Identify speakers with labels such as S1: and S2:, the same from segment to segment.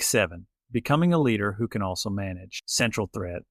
S1: Week 7. Becoming a leader who can also manage. Central thread.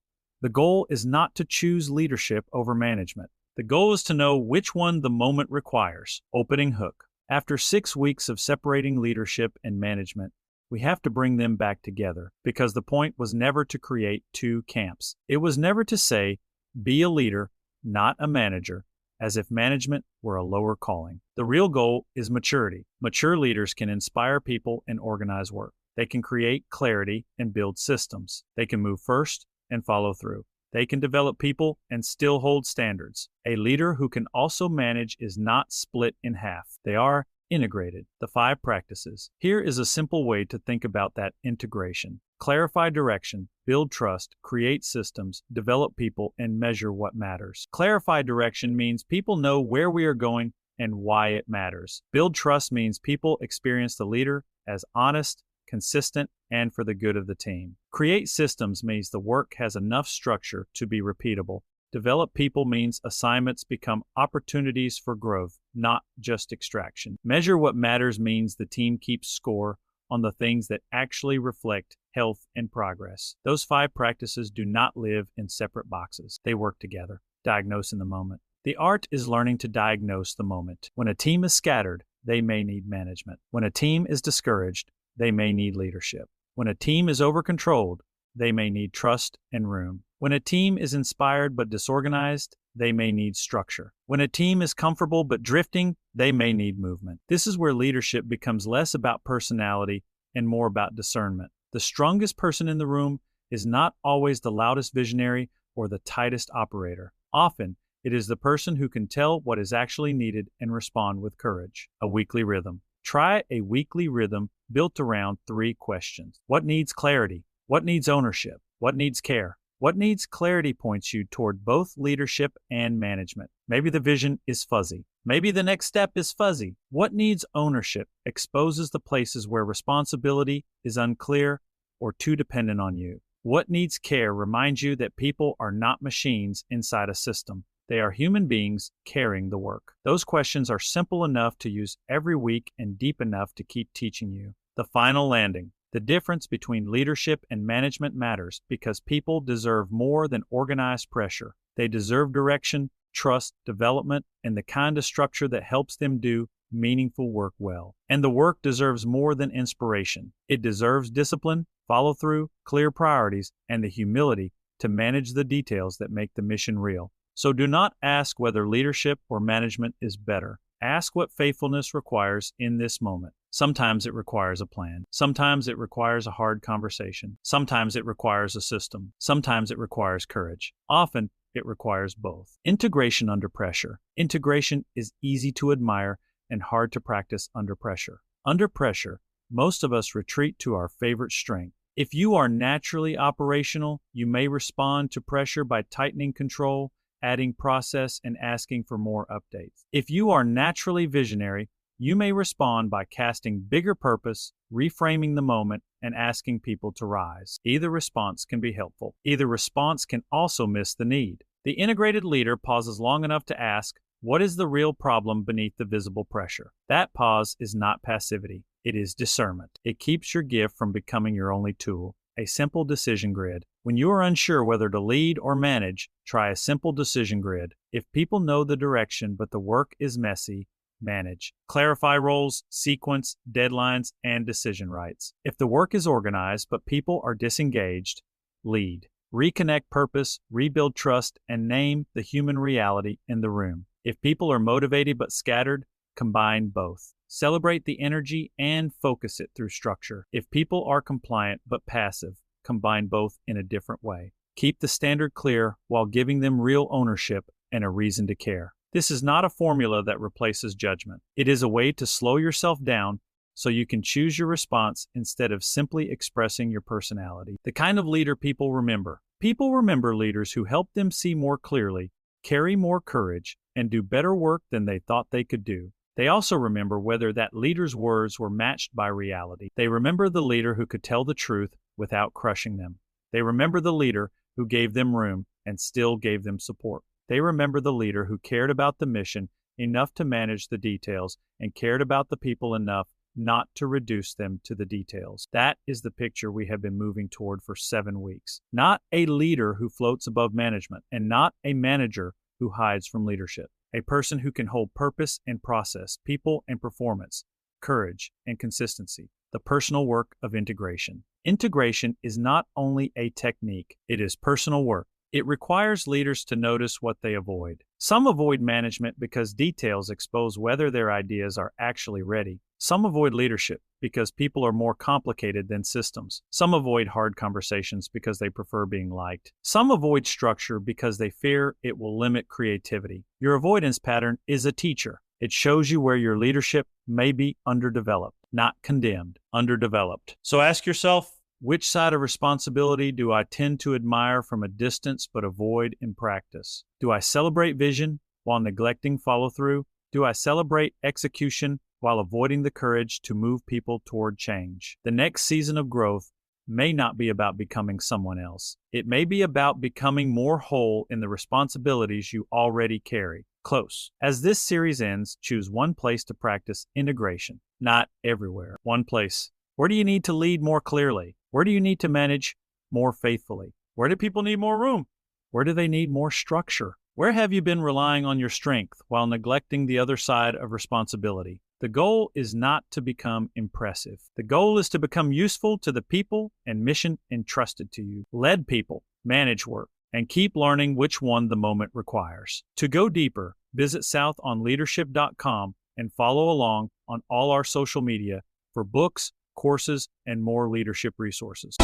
S1: The goal is not to choose leadership over management. The goal is to know which one the moment requires. Opening hook. After 6 weeks of separating leadership and management, we have to bring them back together because the point was never to create two camps. It was never to say, be a leader, not a manager, as if management were a lower calling. The real goal is maturity. Mature leaders can inspire people and organize work. They can create clarity and build systems. They can move first and follow through. They can develop people and still hold standards. A leader who can also manage is not split in half. They are integrated. The 5 practices. Here is a simple way to think about that integration. Clarify direction, build trust, create systems, develop people, and measure what matters. Clarify direction means people know where we are going and why it matters. Build trust means people experience the leader as honest, consistent, and for the good of the team. Create systems means the work has enough structure to be repeatable. Develop people means assignments become opportunities for growth, not just extraction. Measure what matters means the team keeps score on the things that actually reflect health and progress. Those 5 practices do not live in separate boxes. They work together. Diagnose in the moment. The art is learning to diagnose the moment. When a team is scattered, they may need management. When a team is discouraged, they may need leadership. When a team is over-controlled, they may need trust and room. When a team is inspired but disorganized, they may need structure. When a team is comfortable but drifting, they may need movement. This is where leadership becomes less about personality and more about discernment. The strongest person in the room is not always the loudest visionary or the tightest operator. Often, it is the person who can tell what is actually needed and respond with courage. A weekly rhythm. Try a weekly rhythm built around 3 questions. What needs clarity? What needs ownership? What needs care? What needs clarity points you toward both leadership and management. Maybe the vision is fuzzy. Maybe the next step is fuzzy. What needs ownership exposes the places where responsibility is unclear or too dependent on you. What needs care reminds you that people are not machines inside a system. They are human beings carrying the work. Those questions are simple enough to use every week and deep enough to keep teaching you. The final landing. The difference between leadership and management matters because people deserve more than organized pressure. They deserve direction, trust, development, and the kind of structure that helps them do meaningful work well. And the work deserves more than inspiration. It deserves discipline, follow-through, clear priorities, and the humility to manage the details that make the mission real. So do not ask whether leadership or management is better. Ask what faithfulness requires in this moment. Sometimes it requires a plan. Sometimes it requires a hard conversation. Sometimes it requires a system. Sometimes it requires courage. Often it requires both. Integration under pressure. Integration is easy to admire and hard to practice under pressure. Under pressure, most of us retreat to our favorite strength. If you are naturally operational, you may respond to pressure by tightening control, adding process, and asking for more updates. If you are naturally visionary, you may respond by casting bigger purpose, reframing the moment, and asking people to rise. Either response can be helpful. Either response can also miss the need. The integrated leader pauses long enough to ask, what is the real problem beneath the visible pressure? That pause is not passivity. It is discernment. It keeps your gift from becoming your only tool. A simple decision grid. When you are unsure whether to lead or manage, try a simple decision grid. If people know the direction but the work is messy, manage. Clarify roles, sequence, deadlines, and decision rights. If the work is organized but people are disengaged, lead. Reconnect purpose, rebuild trust, and name the human reality in the room. If people are motivated but scattered, combine both. Celebrate the energy and focus it through structure. If people are compliant but passive, combine both in a different way. Keep the standard clear while giving them real ownership and a reason to care. This is not a formula that replaces judgment. It is a way to slow yourself down so you can choose your response instead of simply expressing your personality. The kind of leader people remember. People remember leaders who help them see more clearly, carry more courage, and do better work than they thought they could do. They also remember whether that leader's words were matched by reality. They remember the leader who could tell the truth without crushing them. They remember the leader who gave them room and still gave them support. They remember the leader who cared about the mission enough to manage the details and cared about the people enough not to reduce them to the details. That is the picture we have been moving toward for 7 weeks. Not a leader who floats above management, and not a manager who hides from leadership. A person who can hold purpose and process, people and performance, courage and consistency. The personal work of integration. Integration is not only a technique, it is personal work. It requires leaders to notice what they avoid. Some avoid management because details expose whether their ideas are actually ready. Some avoid leadership because people are more complicated than systems. Some avoid hard conversations because they prefer being liked. Some avoid structure because they fear it will limit creativity. Your avoidance pattern is a teacher. It shows you where your leadership may be underdeveloped, not condemned, underdeveloped. So ask yourself, which side of responsibility do I tend to admire from a distance but avoid in practice? Do I celebrate vision while neglecting follow-through? Do I celebrate execution while avoiding the courage to move people toward change? The next season of growth may not be about becoming someone else. It may be about becoming more whole in the responsibilities you already carry. Close. As this series ends, choose one place to practice integration. Not everywhere. One place. Where do you need to lead more clearly? Where do you need to manage more faithfully? Where do people need more room? Where do they need more structure? Where have you been relying on your strength while neglecting the other side of responsibility? The goal is not to become impressive. The goal is to become useful to the people and mission entrusted to you. Lead people, manage work, and keep learning which one the moment requires. To go deeper, visit southonleadership.com and follow along on all our social media for books, courses, and more leadership resources.